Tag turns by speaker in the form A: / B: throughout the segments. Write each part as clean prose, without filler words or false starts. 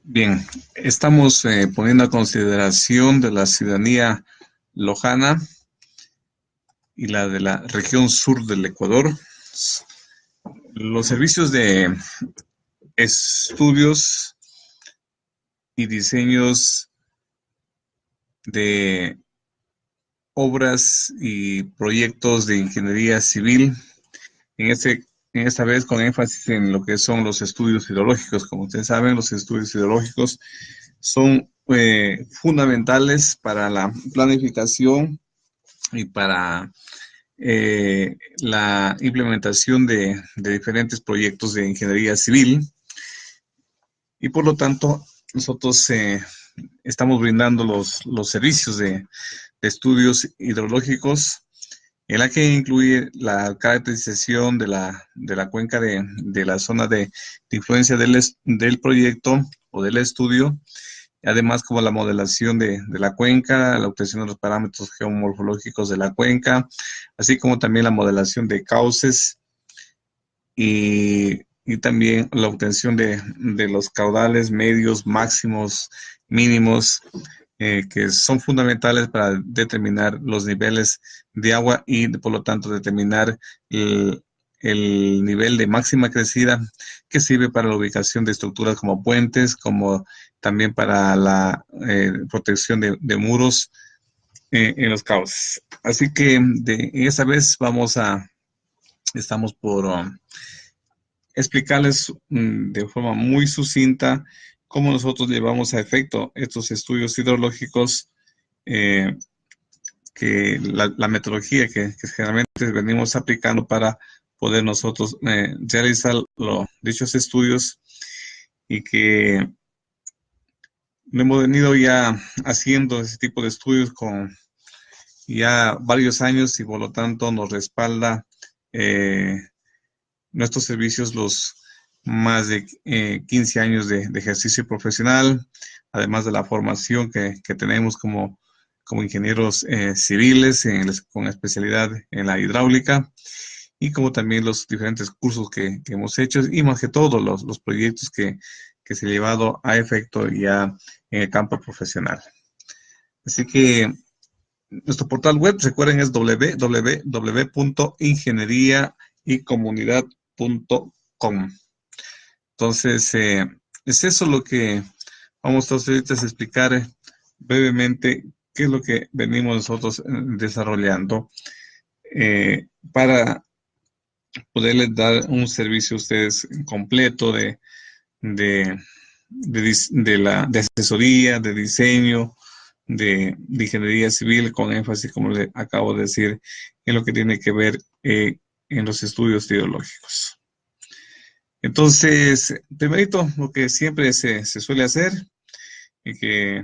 A: Bien, estamos poniendo a consideración de la ciudadanía lojana y la de la región sur del Ecuador los servicios de estudios y diseños de obras y proyectos de ingeniería civil, en esta vez con énfasis en lo que son los estudios hidrológicos. Como ustedes saben, los estudios hidrológicos son fundamentales para la planificación y para la implementación de diferentes proyectos de ingeniería civil, y por lo tanto nosotros estamos brindando los servicios de estudios hidrológicos, en la que incluye la caracterización de la cuenca de la zona de influencia del proyecto o del estudio, además como la modelación de la cuenca, la obtención de los parámetros geomorfológicos de la cuenca, así como también la modelación de cauces y también la obtención de los caudales medios, máximos, mínimos, que son fundamentales para determinar los niveles de agua y por lo tanto determinar el nivel de máxima crecida, que sirve para la ubicación de estructuras como puentes, como también para la protección de muros en los cauces. Así que esta vez estamos por explicarles de forma muy sucinta cómo nosotros llevamos a efecto estos estudios hidrológicos, eh, que la metodología que generalmente venimos aplicando para poder nosotros realizar dichos estudios, y que lo hemos venido ya haciendo ese tipo de estudios con ya varios años, y por lo tanto nos respalda nuestros servicios los más de 15 años de ejercicio profesional, además de la formación que tenemos como ingenieros civiles con especialidad en la hidráulica, y como también los diferentes cursos que hemos hecho, y más que todo los proyectos que se han llevado a efecto ya en el campo profesional. Así que nuestro portal web, recuerden, es www.ingenieriaycomunidad.com. Entonces, es eso lo que vamos a ahorita a explicar brevemente qué es lo que venimos nosotros desarrollando para poderles dar un servicio a ustedes completo de, de asesoría, de diseño, de ingeniería civil, con énfasis, como le acabo de decir, en lo que tiene que ver en los estudios ideológicos. Entonces, primerito, lo que siempre se suele hacer y que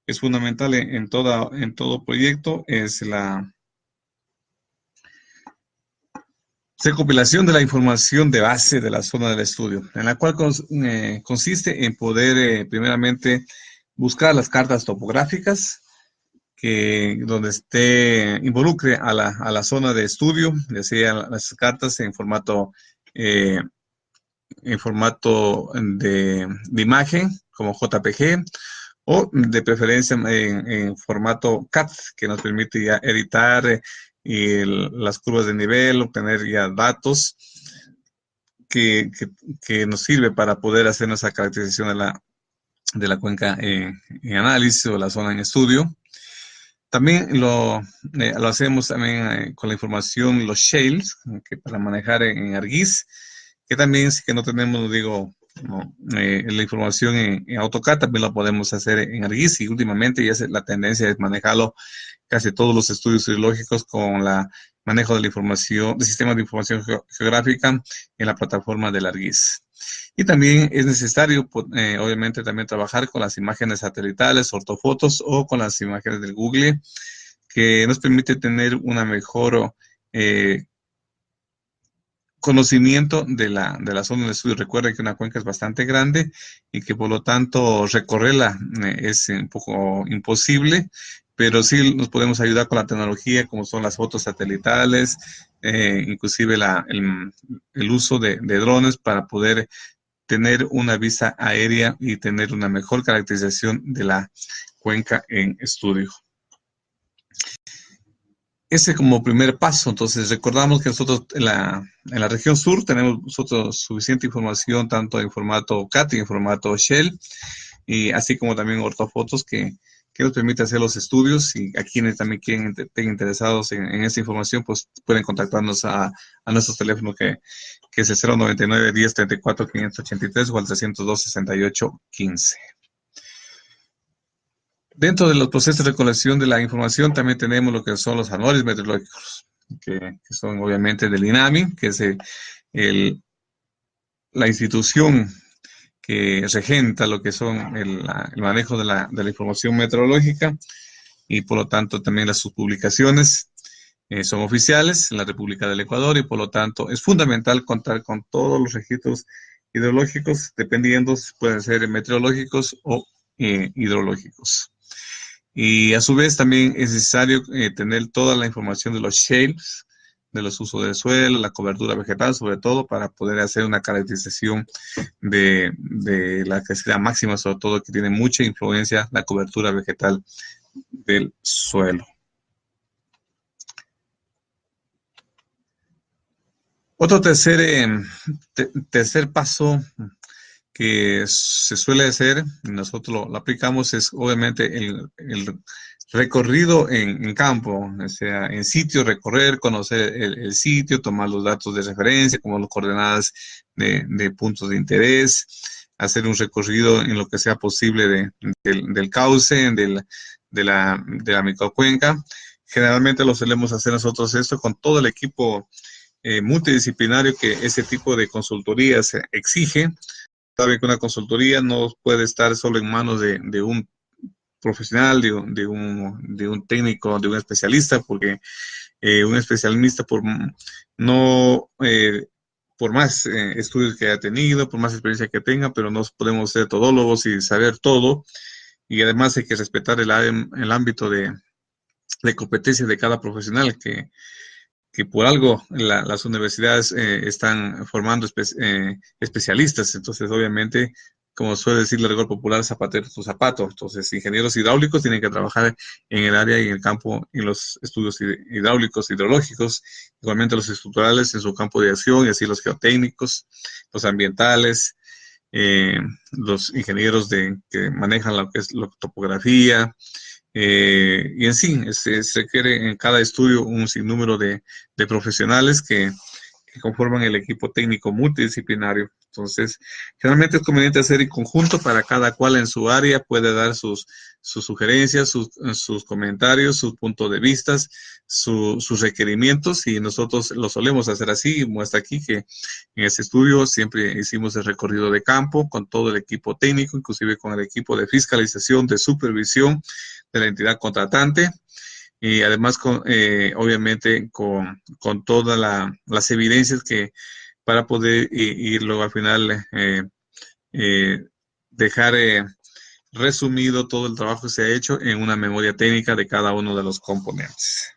A: es fundamental en todo proyecto es la recopilación de la información de base de la zona del estudio, en la cual consiste en poder primeramente buscar las cartas topográficas donde involucre a la zona de estudio, ya sea las cartas en formato de imagen, como JPG, o de preferencia en formato CAD, que nos permite ya editar las curvas de nivel, obtener ya datos que nos sirve para poder hacer nuestra caracterización de la cuenca en análisis o la zona en estudio. También lo hacemos también con la información, los shales, que para manejar en ArcGIS, que también si que no tenemos, digo, la información en AutoCAD, también lo podemos hacer en ArcGIS, y últimamente ya la tendencia es manejarlo casi todos los estudios geológicos con la manejo de la información, de sistemas de información geográfica en la plataforma del ArcGIS. Y también es necesario, obviamente, también trabajar con las imágenes satelitales, ortofotos, o con las imágenes del Google, que nos permite tener una mejor conocimiento de la zona de estudio. Recuerden que una cuenca es bastante grande y que por lo tanto recorrerla es un poco imposible, pero sí nos podemos ayudar con la tecnología, como son las fotos satelitales, inclusive el uso de drones para poder tener una vista aérea y tener una mejor caracterización de la cuenca en estudio. Ese como primer paso. Entonces, recordamos que nosotros en la región sur tenemos nosotros suficiente información, tanto en formato CAT y en formato Shell, y así como también ortofotos que nos permite hacer los estudios, y a quienes también estén interesados en esta información, pues pueden contactarnos a nuestro teléfono que es el 099 10 34 583 o al 302 68 15. Dentro de los procesos de recolección de la información también tenemos lo que son los anuarios meteorológicos, que son obviamente del INAMI, que es la institución que regenta lo que son el manejo de la información meteorológica, y por lo tanto también sus publicaciones son oficiales en la República del Ecuador, y por lo tanto es fundamental contar con todos los registros hidrológicos, dependiendo si pueden ser meteorológicos o hidrológicos. Y a su vez también es necesario tener toda la información de los shales, de los usos del suelo, la cobertura vegetal, sobre todo para poder hacer una caracterización de la capacidad máxima, sobre todo que tiene mucha influencia la cobertura vegetal del suelo. Otro tercer paso que se suele hacer, y nosotros lo aplicamos, es obviamente el recorrido en campo, o sea, en sitio, recorrer, conocer el sitio, tomar los datos de referencia, como las coordenadas de puntos de interés, hacer un recorrido en lo que sea posible del cauce, de la microcuenca. Generalmente lo solemos hacer nosotros esto con todo el equipo multidisciplinario que ese tipo de consultorías exige. Sabe que una consultoría no puede estar solo en manos de un profesional, de un técnico, de un especialista, porque un especialista por más estudios que haya tenido, por más experiencia que tenga, pero no podemos ser todólogos y saber todo, y además hay que respetar el ámbito de competencia de cada profesional, que por algo las universidades están formando especialistas. Entonces, obviamente, como suele decir el rigor popular, zapatero tu zapato. Entonces, ingenieros hidráulicos tienen que trabajar en el área y en el campo, en los estudios hidráulicos, hidrológicos, igualmente los estructurales en su campo de acción, y así los geotécnicos, los ambientales, los ingenieros que manejan lo que es la topografía, y en sí, se requiere en cada estudio un sinnúmero de profesionales que conforman el equipo técnico multidisciplinario. Entonces, generalmente es conveniente hacer en conjunto para cada cual en su área puede dar sus sugerencias, sus comentarios, sus puntos de vista, sus requerimientos, y nosotros lo solemos hacer así. Muestra aquí que en este estudio siempre hicimos el recorrido de campo con todo el equipo técnico, inclusive con el equipo de fiscalización, de supervisión de la entidad contratante, y además obviamente con todas las evidencias que para poder ir luego al final dejar resumido todo el trabajo que se ha hecho en una memoria técnica de cada uno de los componentes.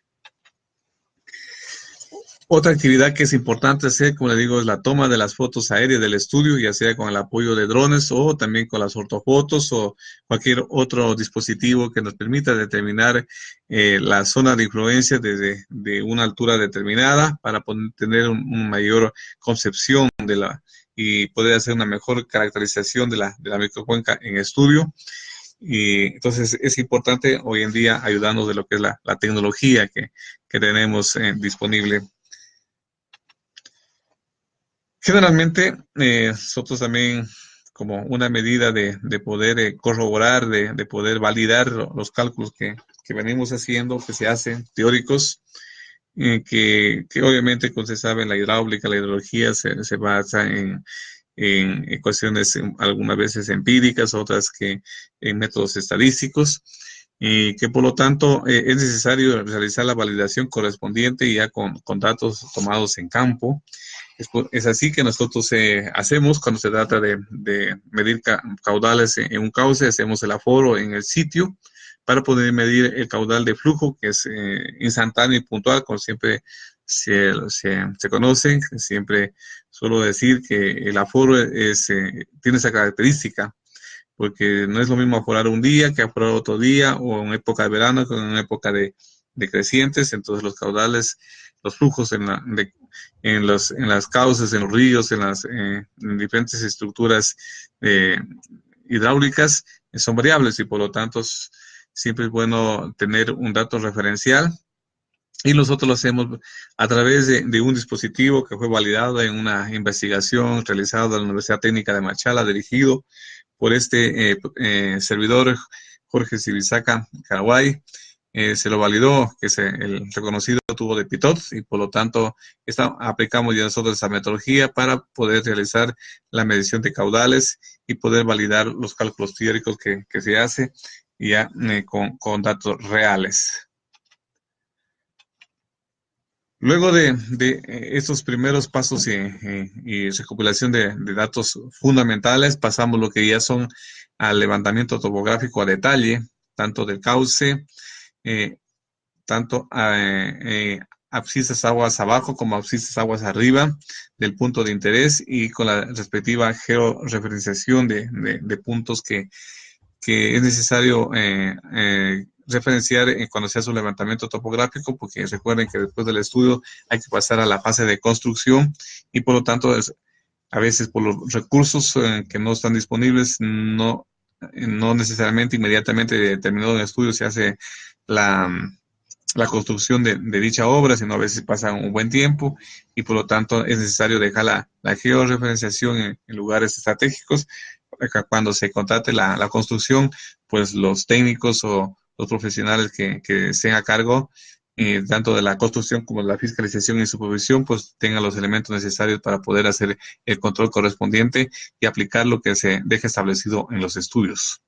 A: Otra actividad que es importante hacer, como le digo, es la toma de las fotos aéreas del estudio, ya sea con el apoyo de drones o también con las ortofotos o cualquier otro dispositivo que nos permita determinar la zona de influencia desde una altura determinada, para poder tener una mayor concepción y poder hacer una mejor caracterización de la microcuenca en estudio. Y entonces es importante hoy en día ayudarnos de lo que es la tecnología que tenemos disponible. Generalmente, nosotros también, como una medida de poder corroborar, de poder validar los cálculos que venimos haciendo, que se hacen teóricos, que obviamente, como se sabe, la hidráulica, la hidrología se basa en ecuaciones algunas veces empíricas, otras que en métodos estadísticos, y que por lo tanto es necesario realizar la validación correspondiente ya con datos tomados en campo. Es así que nosotros hacemos cuando se trata de medir caudales en un cauce. Hacemos el aforo en el sitio para poder medir el caudal de flujo, que es instantáneo y puntual, como siempre se conocen. Siempre suelo decir que el aforo tiene esa característica, porque no es lo mismo aforar un día que aforar otro día, o en época de verano que en época de crecientes. Entonces los caudales, los flujos en las cauces, en los ríos, en diferentes estructuras eh, hidráulicas son variables, y por lo tanto siempre es bueno tener un dato referencial. Y nosotros lo hacemos a través de un dispositivo que fue validado en una investigación realizada en la Universidad Técnica de Machala, dirigido por este servidor, Jorge Sibisaca Caraguay. Se lo validó, que el reconocido tubo de Pitot, y por lo tanto aplicamos ya nosotros esa metodología para poder realizar la medición de caudales y poder validar los cálculos teóricos que se hace ya con datos reales. Luego de estos primeros pasos y recopilación de datos fundamentales, pasamos lo que ya son al levantamiento topográfico a detalle, tanto del cauce, tanto abscisas aguas abajo como abscisas aguas arriba del punto de interés, y con la respectiva georreferenciación de puntos que es necesario referenciar cuando se hace un levantamiento topográfico, porque recuerden que después del estudio hay que pasar a la fase de construcción, y por lo tanto a veces por los recursos que no están disponibles, no necesariamente inmediatamente terminado el estudio se hace la construcción de dicha obra, sino a veces pasa un buen tiempo, y por lo tanto es necesario dejar la georreferenciación en lugares estratégicos. Cuando se contrate la construcción, pues los técnicos o los profesionales que estén a cargo, tanto de la construcción como de la fiscalización y supervisión, pues tengan los elementos necesarios para poder hacer el control correspondiente y aplicar lo que se deje establecido en los estudios.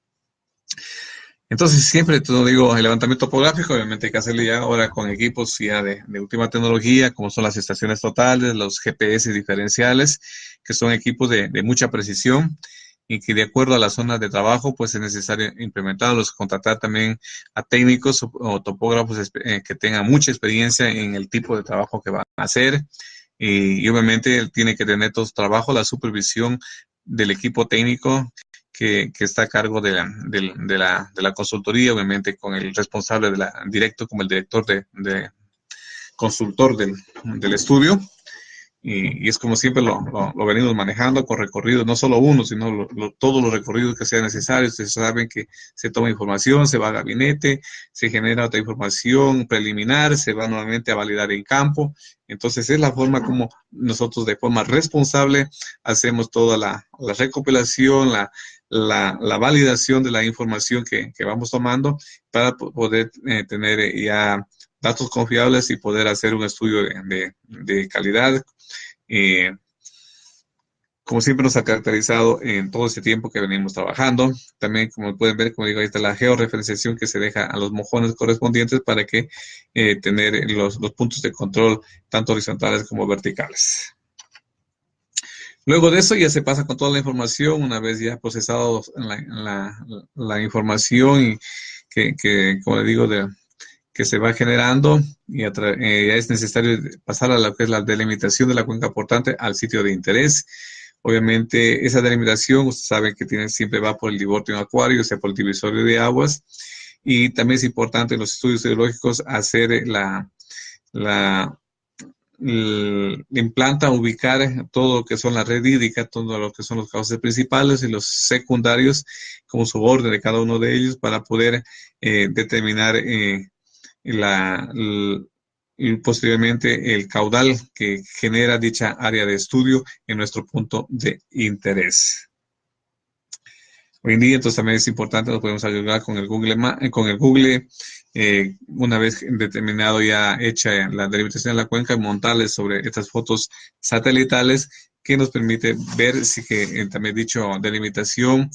A: Entonces, siempre te digo, el levantamiento topográfico, obviamente hay que hacerlo ya ahora con equipos ya de última tecnología, como son las estaciones totales, los GPS diferenciales, que son equipos de mucha precisión, y que de acuerdo a la zona de trabajo, pues es necesario implementarlos, contratar también a técnicos o topógrafos que tengan mucha experiencia en el tipo de trabajo que van a hacer, y obviamente tiene que tener todo su trabajo, la supervisión del equipo técnico que está a cargo de la consultoría, obviamente con el responsable directo como el director de consultor del estudio. Y es como siempre lo venimos manejando con recorridos, no solo uno, sino todos los recorridos que sean necesarios. Ustedes saben que se toma información, se va a gabinete, se genera otra información preliminar, se va nuevamente a validar en campo. Entonces es la forma como nosotros de forma responsable hacemos toda la recopilación, la validación de la información que vamos tomando para poder tener ya datos confiables y poder hacer un estudio de calidad, como siempre nos ha caracterizado en todo este tiempo que venimos trabajando. También, como pueden ver, como digo, ahí está la georreferenciación que se deja a los mojones correspondientes para que tener los puntos de control tanto horizontales como verticales. Luego de eso ya se pasa con toda la información, una vez ya procesado la información y que como le digo, que se va generando, y ya es necesario pasar a lo que es la delimitación de la cuenca portante al sitio de interés. Obviamente esa delimitación, ustedes saben que siempre va por el divortio acuario, o sea, por el divisorio de aguas, y también es importante en los estudios hidrológicos hacer implanta, ubicar todo lo que son la red hídrica, todo lo que son los cauces principales y los secundarios, como su orden de cada uno de ellos, para poder determinar y posteriormente el caudal que genera dicha área de estudio en nuestro punto de interés. Hoy en día, entonces, también es importante, nos podemos ayudar con el Google, una vez determinado ya hecha la delimitación de la cuenca, montarles sobre estas fotos satelitales que nos permite ver si que también dicho delimitación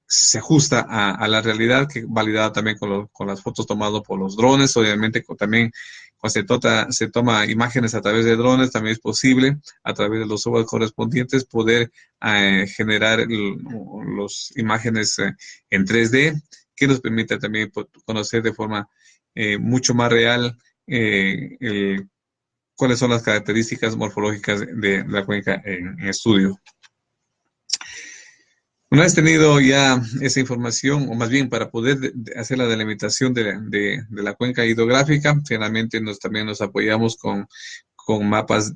A: se ajusta a la realidad, que validada también con las fotos tomadas por los drones. Obviamente también cuando se toma imágenes a través de drones, también es posible a través de los software correspondientes poder generar las imágenes en 3D, que nos permite también conocer de forma mucho más real cuáles son las características morfológicas de la cuenca en estudio. Una vez tenido ya esa información, o más bien para poder hacer la delimitación de la cuenca hidrográfica, generalmente también nos apoyamos con mapas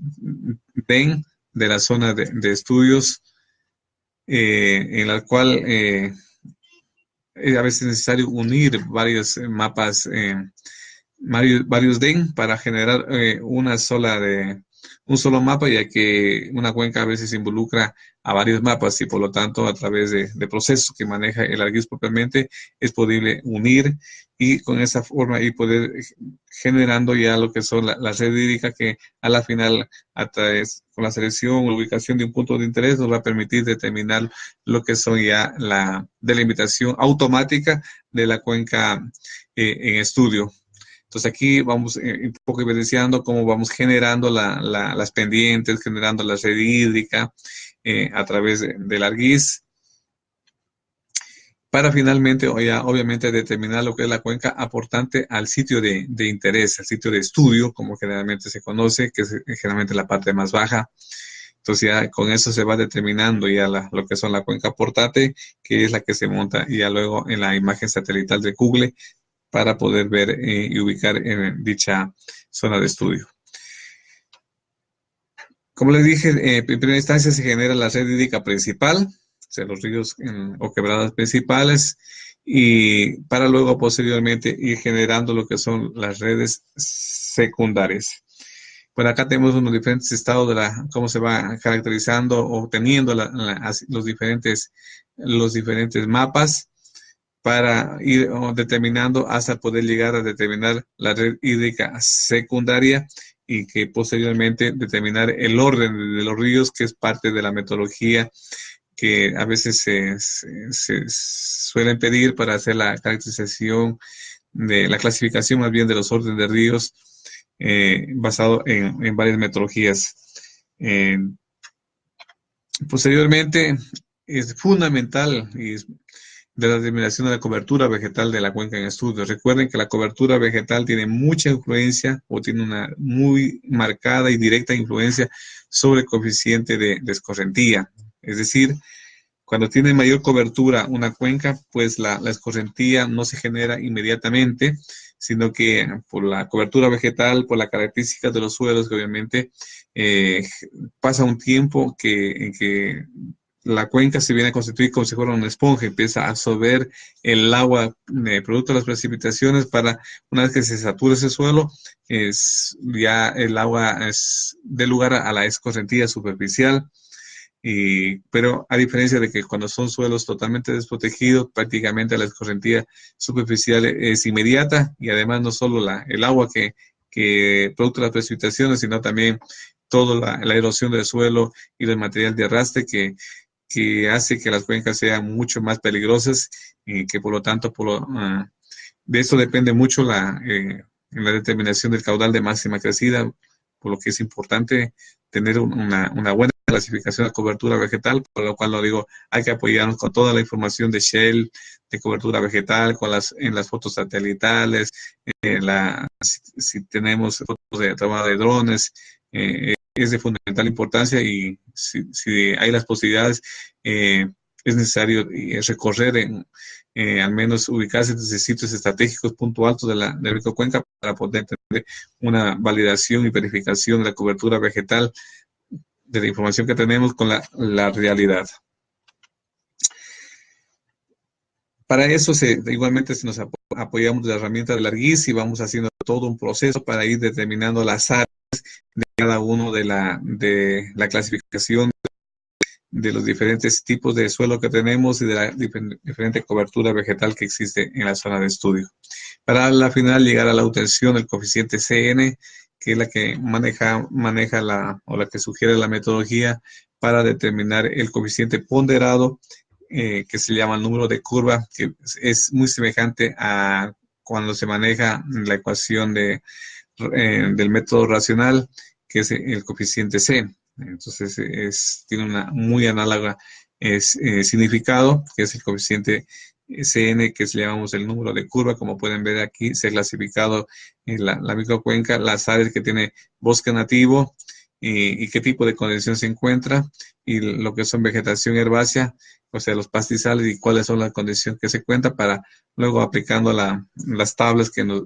A: DEN de la zona de estudios, en la cual a veces es necesario unir varios mapas, varios DEN para generar un solo mapa, ya que una cuenca a veces involucra a varios mapas y por lo tanto a través de procesos que maneja el ArcGIS propiamente es posible unir y con esa forma y poder generando ya lo que son la red hídrica que a la final con la selección o ubicación de un punto de interés nos va a permitir determinar lo que son ya la delimitación automática de la cuenca en estudio. Entonces aquí vamos un poco evidenciando cómo vamos generando las pendientes, generando la red hídrica a través del ArcGIS, para finalmente, obviamente, determinar lo que es la cuenca aportante al sitio de interés, al sitio de estudio, como generalmente se conoce, que es generalmente la parte más baja. Entonces ya con eso se va determinando ya lo que son la cuenca aportante, que es la que se monta ya luego en la imagen satelital de Google, para poder ver y ubicar en dicha zona de estudio. Como les dije, en primera instancia se genera la red hídrica principal, o sea, los ríos o quebradas principales, y para luego posteriormente ir generando lo que son las redes secundarias. Por acá tenemos unos diferentes estados de cómo se va caracterizando o teniendo los diferentes mapas, para ir determinando hasta poder llegar a determinar la red hídrica secundaria y que posteriormente determinar el orden de los ríos, que es parte de la metodología que a veces se suelen pedir para hacer la caracterización de la clasificación más bien de los órdenes de ríos, basado en varias metodologías. Posteriormente, es fundamental y de la determinación de la cobertura vegetal de la cuenca en estudio. Recuerden que la cobertura vegetal tiene mucha influencia o tiene una muy marcada y directa influencia sobre el coeficiente de escorrentía. Es decir, cuando tiene mayor cobertura una cuenca, pues la escorrentía no se genera inmediatamente, sino que por la cobertura vegetal, por las características de los suelos, que obviamente pasa un tiempo en que la cuenca se viene a constituir como si fuera una esponja, empieza a absorber el agua producto de las precipitaciones, para una vez que se satura ese suelo, ya el agua dé lugar a la escorrentía superficial. Pero a diferencia de que cuando son suelos totalmente desprotegidos, prácticamente la escorrentía superficial es inmediata, y además no solo el agua que producto de las precipitaciones, sino también toda la erosión del suelo y el material de arrastre que hace que las cuencas sean mucho más peligrosas, y que por lo tanto de eso depende mucho en la determinación del caudal de máxima crecida, por lo que es importante tener una buena clasificación de cobertura vegetal, por lo cual lo digo, hay que apoyarnos con toda la información de Shell, de cobertura vegetal, en las fotos satelitales, si tenemos fotos de trabajo de drones, es de fundamental importancia, y si hay las posibilidades, es necesario recorrer al menos ubicarse desde sitios estratégicos puntuales de la Ricocuenca para poder tener una validación y verificación de la cobertura vegetal de la información que tenemos con la realidad. Para eso igualmente nos apoyamos de la herramienta del ArcGIS y vamos haciendo todo un proceso para ir determinando las áreas de cada uno de la clasificación de los diferentes tipos de suelo que tenemos y de la diferente cobertura vegetal que existe en la zona de estudio. Para al final llegar a la obtención del coeficiente CN, que es la que maneja o la que sugiere la metodología para determinar el coeficiente ponderado, que se llama el número de curva, que es muy semejante a cuando se maneja la ecuación del método racional, que es el coeficiente C. Entonces tiene una muy análoga significado, que es el coeficiente CN, que le llamamos el número de curva. Como pueden ver aquí, se ha clasificado en la microcuenca, las áreas que tiene bosque nativo y qué tipo de condición se encuentra, y lo que son vegetación herbácea, o sea, los pastizales, y cuáles son las condiciones que se cuentan, para luego, aplicando las tablas que nos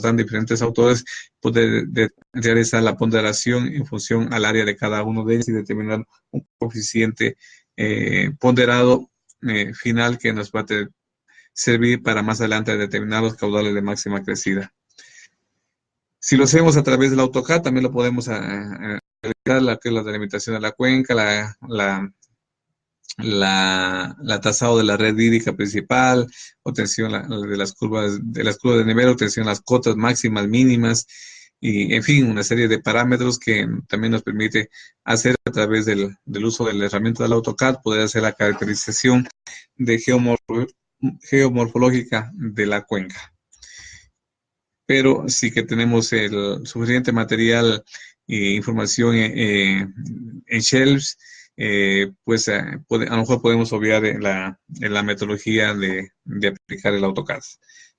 A: dan diferentes autores, poder realizar la ponderación en función al área de cada uno de ellos y determinar un coeficiente ponderado final, que nos va a servir para más adelante determinar los caudales de máxima crecida. Si lo hacemos a través del AutoCAD, también lo podemos realizar, la delimitación de la cuenca, la trazado de la red hídrica principal, obtención de las curvas de nivel, obtención de las cotas máximas, mínimas, y en fin, una serie de parámetros que también nos permite hacer, a través del uso de la herramienta del AutoCAD, poder hacer la caracterización de geomorfológica de la cuenca. Pero sí que tenemos el suficiente material e información en shelves, pues a lo mejor podemos obviar en la metodología de aplicar el AutoCAD.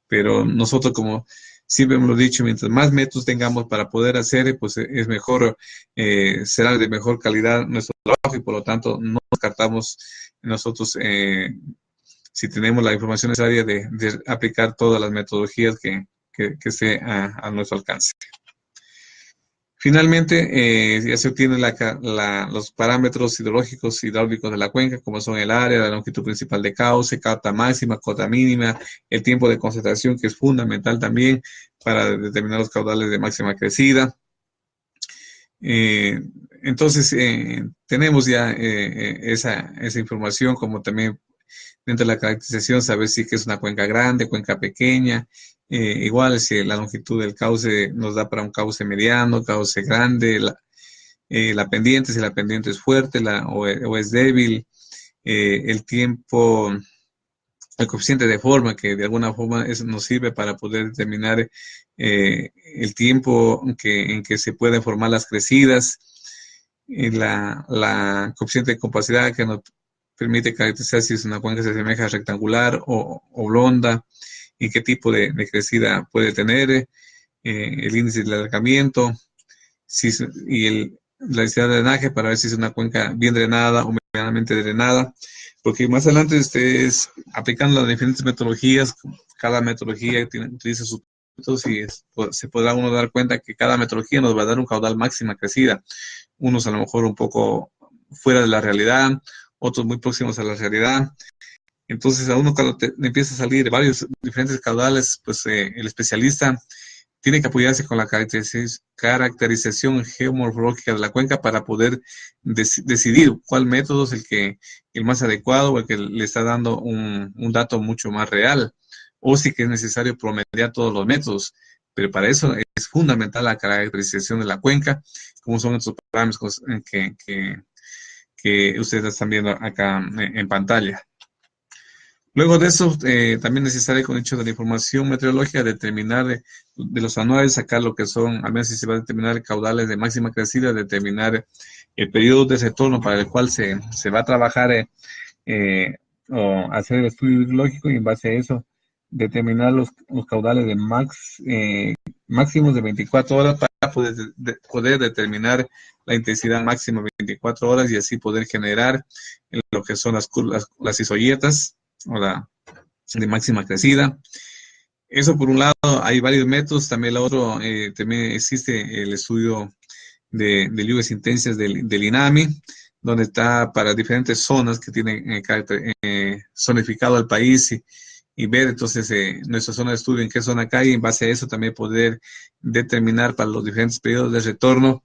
A: Pero nosotros, como siempre hemos dicho, mientras más métodos tengamos para poder hacer, pues es mejor, será de mejor calidad nuestro trabajo, y por lo tanto no descartamos nosotros, si tenemos la información necesaria, de aplicar todas las metodologías que esté a nuestro alcance. Finalmente, ya se obtienen los parámetros hidrológicos hidráulicos de la cuenca, como son el área, la longitud principal de cauce, cota máxima, cota mínima, el tiempo de concentración, que es fundamental también para determinar los caudales de máxima crecida. Entonces, tenemos ya esa información, como también dentro de la caracterización, saber si es una cuenca grande, cuenca pequeña. Igual, si la longitud del cauce nos da para un cauce mediano, cauce grande, la pendiente, si la pendiente es fuerte o es débil, el tiempo, el coeficiente de forma, que de alguna forma nos sirve para poder determinar el tiempo en que se pueden formar las crecidas, y la coeficiente de compacidad, que nos permite caracterizar si es una cuenca que se asemeja rectangular o oblonga, y qué tipo de crecida puede tener, el índice de alargamiento, la densidad de drenaje, para ver si es una cuenca bien drenada o medianamente drenada, porque más adelante ustedes, aplicando las diferentes metodologías, cada metodología utiliza sus métodos, y se podrá uno dar cuenta que cada metodología nos va a dar un caudal máxima crecida, unos a lo mejor un poco fuera de la realidad, otros muy próximos a la realidad. Entonces, a uno, cuando empieza a salir varios diferentes caudales, pues el especialista tiene que apoyarse con la caracterización geomorfológica de la cuenca, para poder decidir cuál método es el más adecuado, o el que le está dando un dato mucho más real, o si que es necesario promediar todos los métodos. Pero para eso es fundamental la caracterización de la cuenca, como son estos parámetros que ustedes están viendo acá en pantalla. Luego de eso, también es necesario, con hecho de la información meteorológica, determinar de los anuales, sacar lo que son, al menos si se va a determinar caudales de máxima crecida, determinar el periodo de retorno para el cual se va a trabajar o hacer el estudio hidrológico, y en base a eso determinar los caudales de máximos de 24 horas, para poder determinar la intensidad máxima de 24 horas, y así poder generar lo que son las curvas, las isoyetas, o de máxima crecida. Eso por un lado. Hay varios métodos. También el otro, también existe el estudio de lluvias intensas del INAMI, donde está para diferentes zonas que tienen zonificado el país, y ver entonces nuestra zona de estudio en qué zona cae, y en base a eso también poder determinar para los diferentes periodos de retorno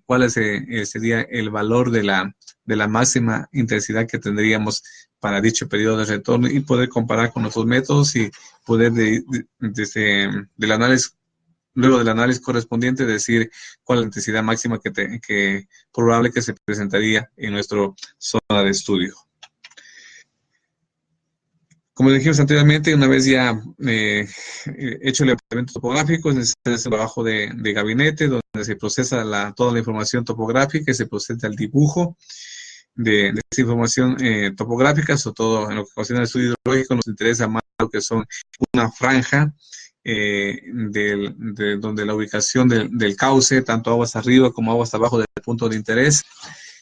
A: cuál sería el valor de la máxima intensidad que tendríamos para dicho periodo de retorno, y poder comparar con otros métodos, y poder del análisis, luego del análisis correspondiente, decir cuál es la intensidad máxima que probable que se presentaría en nuestra zona de estudio. Como dijimos anteriormente, una vez ya hecho el levantamiento topográfico, es necesario hacer el trabajo de gabinete, donde se procesa toda la información topográfica, y se procesa el dibujo. de esta información topográfica, sobre todo en lo que concerne al estudio hidrológico, nos interesa más lo que son una franja de donde la ubicación del cauce, tanto aguas arriba como aguas abajo del punto de interés,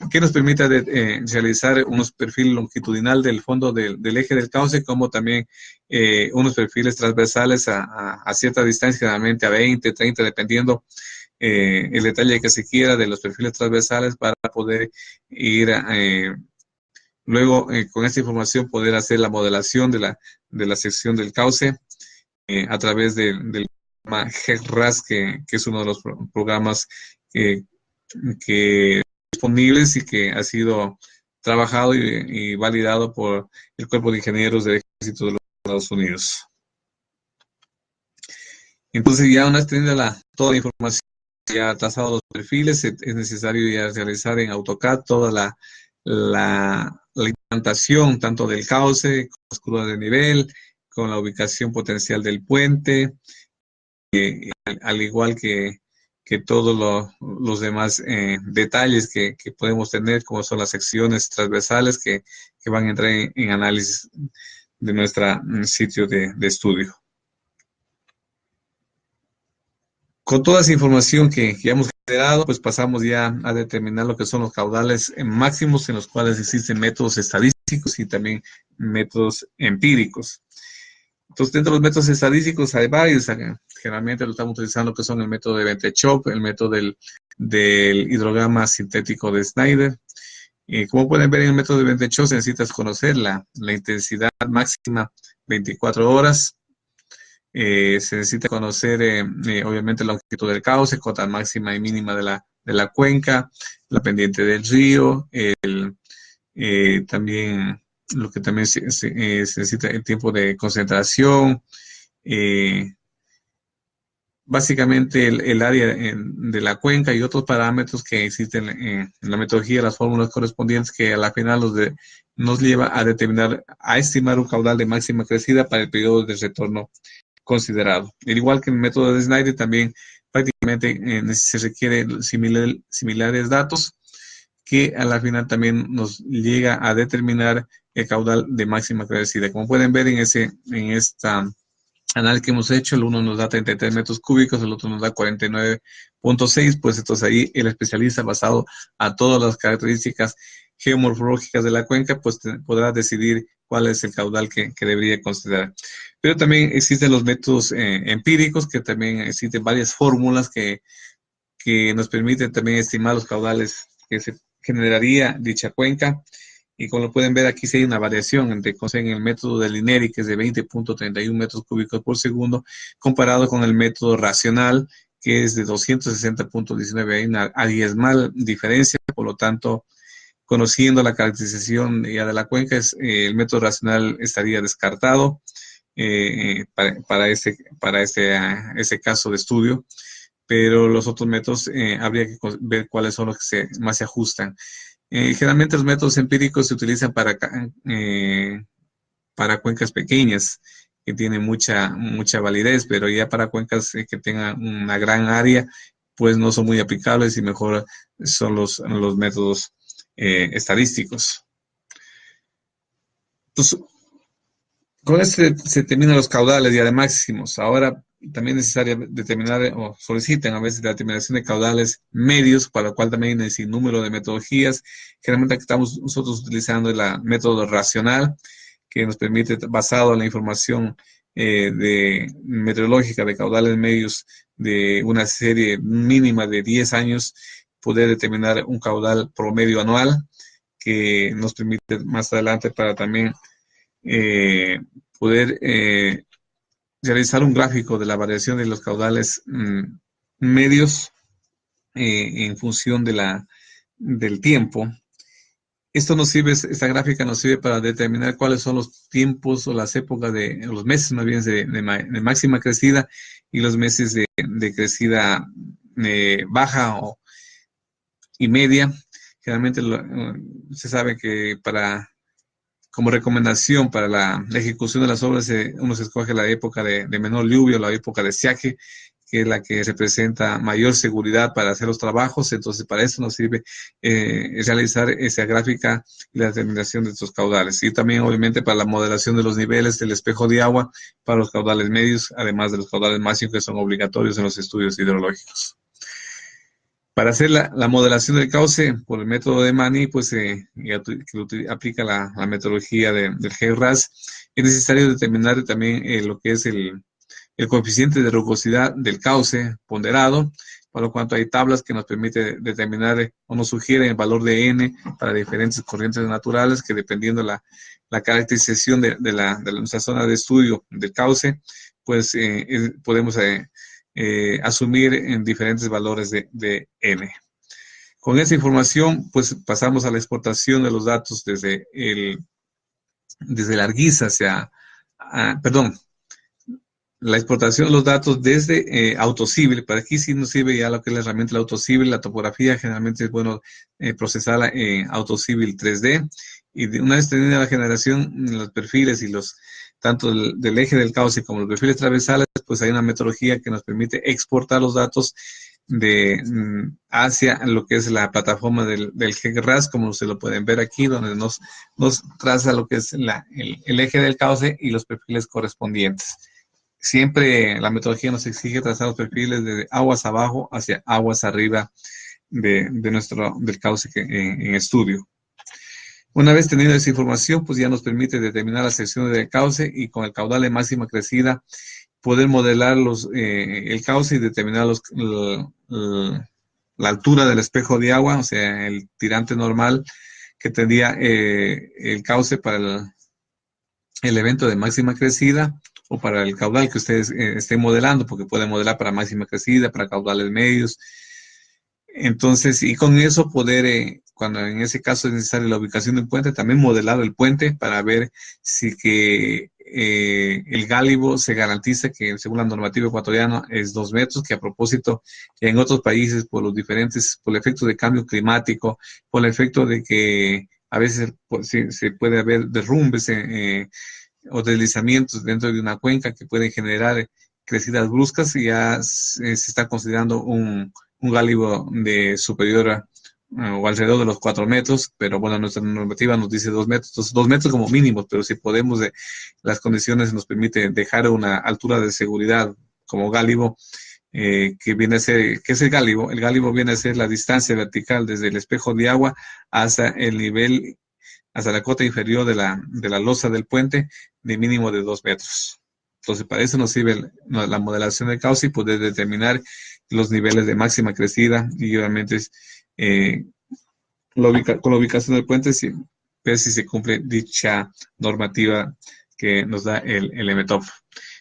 A: que nos permita realizar unos perfiles longitudinal del fondo del eje del cauce, como también unos perfiles transversales a cierta distancia, generalmente a 20, 30, dependiendo el detalle que se quiera de los perfiles transversales, para poder ir luego con esta información poder hacer la modelación de la sección del cauce a través del programa GECRAS, que es uno de los programas que disponibles y que ha sido trabajado y validado por el Cuerpo de Ingenieros del Ejército de los Estados Unidos. Entonces, ya una vez teniendo toda la información, ya trazado los perfiles, es necesario ya realizar en AutoCAD toda la implantación tanto del cauce, con las curvas de nivel, con la ubicación potencial del puente, al igual que todos los demás detalles que podemos tener, como son las secciones transversales que van a entrar en análisis de nuestro sitio de estudio. Con toda esa información que ya hemos generado, pues pasamos ya a determinar lo que son los caudales máximos, en los cuales existen métodos estadísticos y también métodos empíricos. Entonces, dentro de los métodos estadísticos hay varios. Generalmente lo estamos utilizando, que son el método de Bentechoff, el método del hidrograma sintético de Snyder. Como pueden ver, en el método de Bentechoff necesitas conocer la intensidad máxima 24 horas. Se necesita conocer, obviamente, la longitud del cauce, cota máxima y mínima de la cuenca, la pendiente del río, también lo que también se necesita el tiempo de concentración, básicamente el área de la cuenca y otros parámetros que existen en la metodología, las fórmulas correspondientes, que a la final nos lleva a determinar, a estimar un caudal de máxima crecida para el periodo de retorno considerado. Al igual que en el método de Snyder, también prácticamente se requieren similares datos, que a la final también nos llega a determinar el caudal de máxima crecida. Como pueden ver en esta análisis que hemos hecho, el uno nos da 33 metros cúbicos, el otro nos da 49.6, pues entonces ahí el especialista, basado a todas las características geomorfológicas de la cuenca, pues podrá decidir cuál es el caudal que debería considerar. Pero también existen los métodos empíricos, que también existen varias fórmulas que nos permiten también estimar los caudales que se generaría dicha cuenca. Y como lo pueden ver, aquí sí hay una variación entre en el método de Lineri, que es de 20.31 metros cúbicos por segundo, comparado con el método racional, que es de 260.19. Hay una abismal diferencia. Por lo tanto, conociendo la caracterización ya de la cuenca, el método racional estaría descartado para ese caso de estudio. Pero los otros métodos habría que ver cuáles son los que más se ajustan. Generalmente los métodos empíricos se utilizan para cuencas pequeñas, que tienen mucha validez, pero ya para cuencas que tengan una gran área, pues no son muy aplicables, y mejor son los métodos estadísticos. Entonces, con esto se determinan los caudales ya de máximos. Ahora también es necesario determinar, o solicitan a veces, la determinación de caudales medios, para lo cual también hay un sinnúmero de metodologías. Generalmente estamos nosotros utilizando el método racional, que nos permite, basado en la información meteorológica de caudales medios de una serie mínima de 10 años, poder determinar un caudal promedio anual, que nos permite más adelante para también poder realizar un gráfico de la variación de los caudales medios en función del tiempo. Esta gráfica nos sirve para determinar cuáles son los tiempos o las épocas los meses más bien de máxima crecida, y los meses de crecida baja y media. Generalmente se sabe que como recomendación para la ejecución de las obras, uno se escoge la época de menor lluvia, o la época de estiaje, que es la que representa mayor seguridad para hacer los trabajos. Entonces, para eso nos sirve realizar esa gráfica y la determinación de estos caudales. Y también, obviamente, para la modelación de los niveles del espejo de agua para los caudales medios, además de los caudales máximos que son obligatorios en los estudios hidrológicos. Para hacer la modelación del cauce por el método de Mani, pues que aplica la metodología del GERAS, es necesario determinar también lo que es el coeficiente de rugosidad del cauce ponderado, por lo cuanto hay tablas que nos permiten determinar o nos sugieren el valor de N para diferentes corrientes naturales que dependiendo la caracterización de nuestra zona de estudio del cauce, pues podemos asumir en diferentes valores de N. Con esta información, pues pasamos a la exportación de los datos desde la ArcGIS la exportación de los datos desde AutoCivil. Para aquí sí nos sirve ya lo que es la herramienta de AutoCivil. La topografía generalmente es bueno procesarla en AutoCivil 3D. Y una vez tenida la generación, los perfiles y tanto del eje del cauce como los perfiles transversales, pues hay una metodología que nos permite exportar los datos hacia lo que es la plataforma del GERAS, como ustedes lo pueden ver aquí, donde nos traza lo que es el eje del cauce y los perfiles correspondientes. Siempre la metodología nos exige trazar los perfiles de aguas abajo hacia aguas arriba del cauce en estudio. Una vez teniendo esa información, pues ya nos permite determinar las secciones del cauce y con el caudal de máxima crecida poder modelar el cauce y determinar la altura del espejo de agua, o sea, el tirante normal que tendría el cauce para el evento de máxima crecida o para el caudal que ustedes estén modelando, porque pueden modelar para máxima crecida, para caudales medios. Entonces, y con eso poder, cuando en ese caso es necesaria la ubicación del puente, también modelar el puente para ver si el gálibo se garantiza que según la normativa ecuatoriana es 2 metros, que a propósito en otros países por el efecto de cambio climático, por el efecto de que a veces se puede haber derrumbes o deslizamientos dentro de una cuenca que pueden generar crecidas bruscas, y ya se está considerando un gálibo de superior o alrededor de los 4 metros, pero bueno, nuestra normativa nos dice 2 metros, entonces 2 metros como mínimo, pero si podemos, las condiciones nos permiten dejar una altura de seguridad como gálibo, que viene a ser, ¿qué es el gálibo? El gálibo viene a ser la distancia vertical desde el espejo de agua hasta el nivel, hasta la cota inferior de la losa del puente, de mínimo de 2 metros. Entonces, para eso nos sirve la modelación del cauce y poder determinar los niveles de máxima crecida y obviamente con la ubicación del puente ver si se cumple dicha normativa que nos da el MTOP.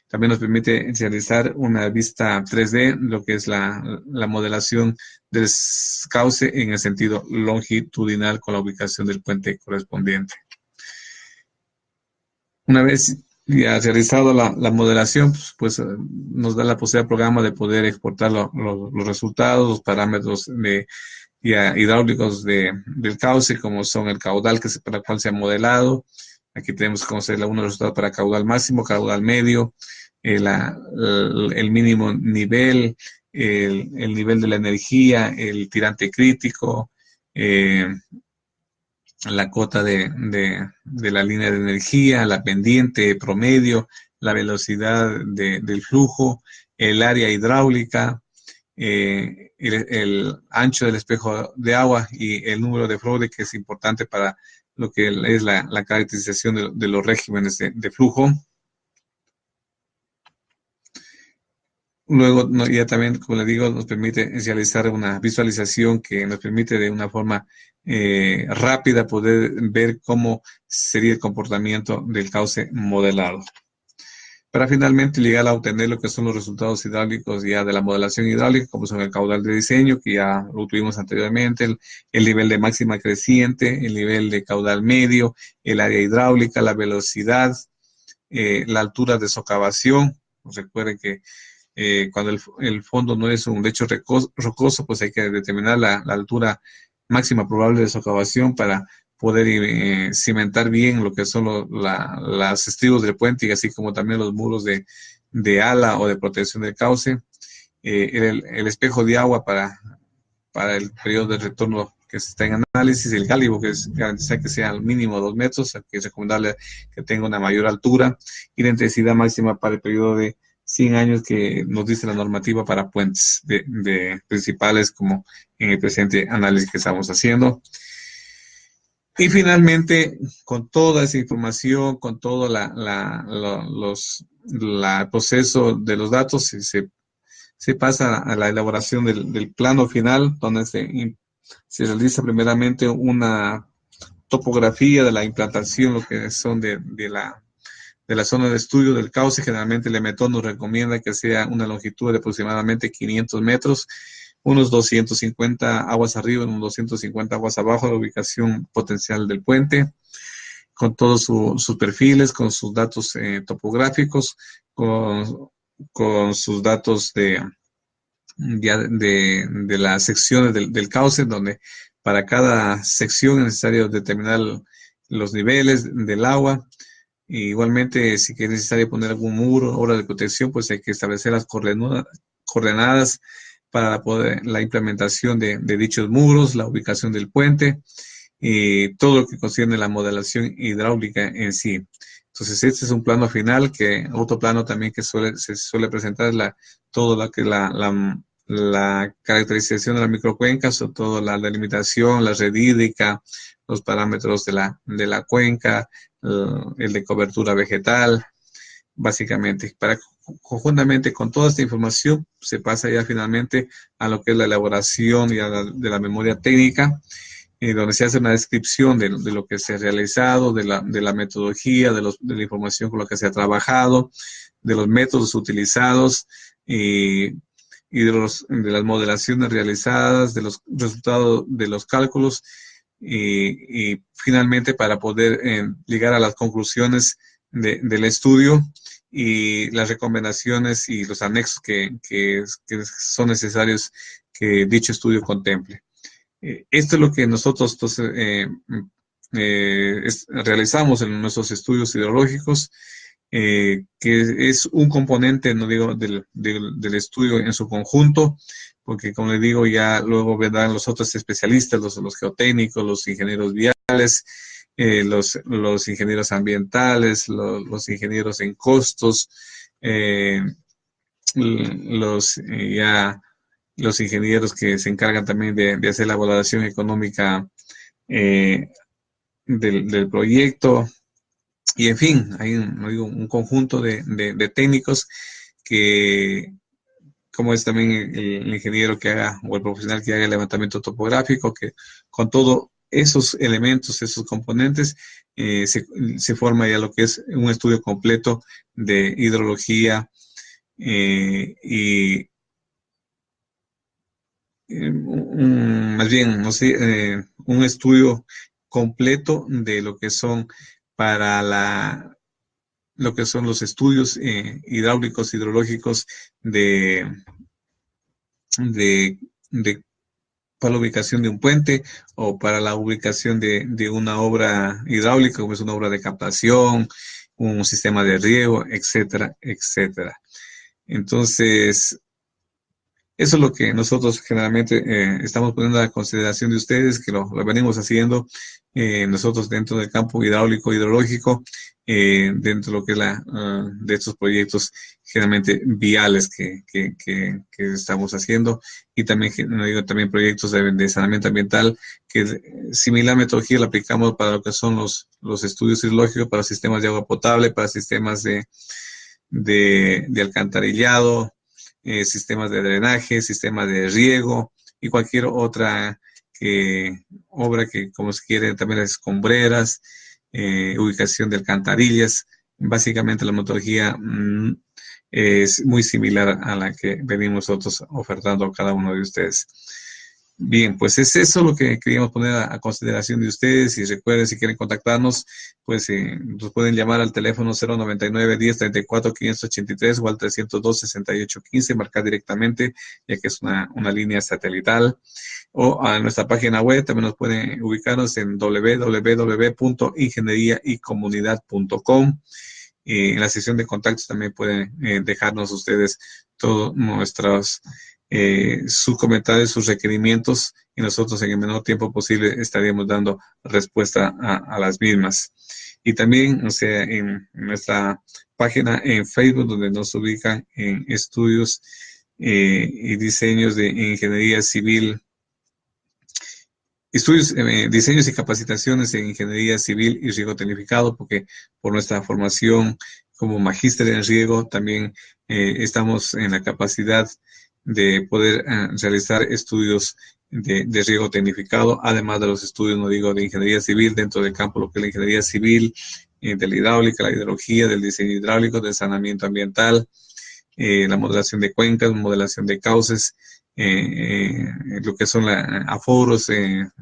A: También nos permite realizar una vista 3D, lo que es la modelación del cauce en el sentido longitudinal con la ubicación del puente correspondiente. Una vez ya realizado la modelación, pues nos da la posibilidad del programa de poder exportar los resultados, los parámetros hidráulicos del cauce, como son el caudal para el cual se ha modelado. Aquí tenemos que conocer uno de los resultados para caudal máximo, caudal medio, el mínimo nivel, el nivel de la energía, el tirante crítico, la cota de la línea de energía, la pendiente promedio, la velocidad del flujo, el área hidráulica, el ancho del espejo de agua y el número de fraude, que es importante para lo que es la caracterización de los regímenes de flujo. Luego, ya también, como les digo, nos permite realizar una visualización que nos permite de una forma rápida poder ver cómo sería el comportamiento del cauce modelado. Para finalmente llegar a obtener lo que son los resultados hidráulicos ya de la modelación hidráulica, como son el caudal de diseño, que ya lo tuvimos anteriormente, el nivel de máxima creciente, el nivel de caudal medio, el área hidráulica, la velocidad, la altura de socavación. Recuerden que cuando el fondo no es un lecho rocoso, pues hay que determinar la altura máxima probable de socavación para poder cimentar bien lo que son los estribos del puente y así como también los muros de ala o de protección del cauce. el espejo de agua para el periodo de retorno que está en análisis, el gálibo, que es garantizar que sea al mínimo 2 metros, que es recomendable que tenga una mayor altura, y la intensidad máxima para el periodo de 100 años que nos dice la normativa para puentes de principales, como en el presente análisis que estamos haciendo. Y finalmente, con toda esa información, con todo el proceso de los datos, se pasa a la elaboración del plano final, donde se realiza primeramente una topografía de la implantación, lo que son de la zona de estudio del cauce. Generalmente el EMETOD nos recomienda que sea una longitud de aproximadamente 500 metros, unos 250 aguas arriba, unos 250 aguas abajo, la ubicación potencial del puente, con todos sus perfiles, con sus datos topográficos, con sus datos de las secciones del cauce, donde para cada sección es necesario determinar los niveles del agua. Igualmente, si es necesario poner algún muro, obra de protección, pues hay que establecer las coordenadas para la implementación de dichos muros, la ubicación del puente y todo lo que concierne la modelación hidráulica en sí. Entonces, este es un plano final, que otro plano también que se suele presentar es todo lo que la caracterización de la microcuenca, sobre todo la delimitación, la red hídrica, los parámetros de la cuenca, el de cobertura vegetal, básicamente. Conjuntamente con toda esta información se pasa ya finalmente a lo que es la elaboración de la memoria técnica, donde se hace una descripción de lo que se ha realizado, de la metodología, de la información con la que se ha trabajado, de los métodos utilizados y de las modelaciones realizadas, de los resultados de los cálculos y finalmente para poder llegar a las conclusiones del estudio y las recomendaciones y los anexos que son necesarios que dicho estudio contemple. Esto es lo que nosotros entonces, realizamos en nuestros estudios hidrológicos, que es un componente, no digo, del estudio en su conjunto, porque como les digo, ya luego vendrán los otros especialistas, los geotécnicos, los ingenieros viales, los ingenieros ambientales, los ingenieros en costos, los ingenieros que se encargan también de hacer la evaluación económica del proyecto. Y en fin, hay un conjunto de técnicos que, como es también el ingeniero que haga o el profesional que haga el levantamiento topográfico, que con todos esos elementos, esos componentes, se forma ya lo que es un estudio completo de hidrología y más bien, no sé, un estudio completo de lo que son lo que son los estudios hidráulicos, hidrológicos para la ubicación de un puente o para la ubicación de una obra hidráulica, como es una obra de captación, un sistema de riego, etcétera, etcétera. Entonces, eso es lo que nosotros generalmente estamos poniendo a la consideración de ustedes, que lo venimos haciendo nosotros dentro del campo hidráulico, hidrológico, dentro de lo que es de estos proyectos generalmente viales que estamos haciendo, y también, no digo, también proyectos de saneamiento ambiental, que similar metodología la aplicamos para lo que son los estudios hidrológicos, para sistemas de agua potable, para sistemas de alcantarillado, sistemas de drenaje, sistemas de riego y cualquier otra obra que, como se quiere, también las escombreras, ubicación de alcantarillas. Básicamente la metodología es muy similar a la que venimos nosotros ofertando a cada uno de ustedes. Bien, pues es eso lo que queríamos poner a consideración de ustedes. Y recuerden, si quieren contactarnos, pues nos pueden llamar al teléfono 099-1034-583 o al 302-6815, marcar directamente, ya que es una línea satelital. O a nuestra página web, también nos pueden ubicarnos en www.ingenieriaycomunidad.com. En la sección de contactos también pueden dejarnos ustedes todos sus comentarios, sus requerimientos, y nosotros en el menor tiempo posible estaríamos dando respuesta a las mismas. Y también, o sea, en nuestra página en Facebook, donde nos ubican en estudios y diseños de ingeniería civil, estudios, diseños y capacitaciones en ingeniería civil y riego tecnificado, porque por nuestra formación como magíster en riego también estamos en la capacidad de poder realizar estudios de riego tecnificado, además de los estudios, no digo, de ingeniería civil dentro del campo, lo que es la ingeniería civil, de la hidráulica, la hidrología, del diseño hidráulico, del saneamiento ambiental, la modelación de cuencas, modelación de cauces, lo que son aforos,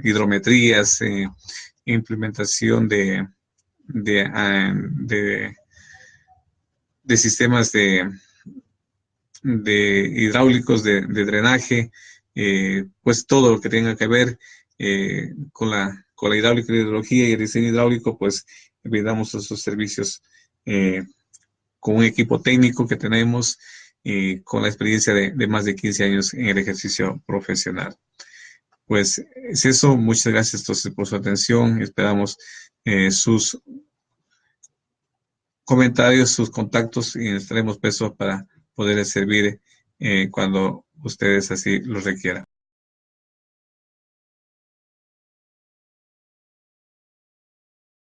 A: hidrometrías, implementación de, ah, de, de sistemas de hidráulicos, de drenaje, pues todo lo que tenga que ver con la hidráulica, la hidrología y el diseño hidráulico, pues brindamos esos servicios con un equipo técnico que tenemos y con la experiencia de más de 15 años en el ejercicio profesional. Pues es eso, muchas gracias entonces por su atención, esperamos sus comentarios, sus contactos y estaremos presos para poderles servir cuando ustedes así lo requieran.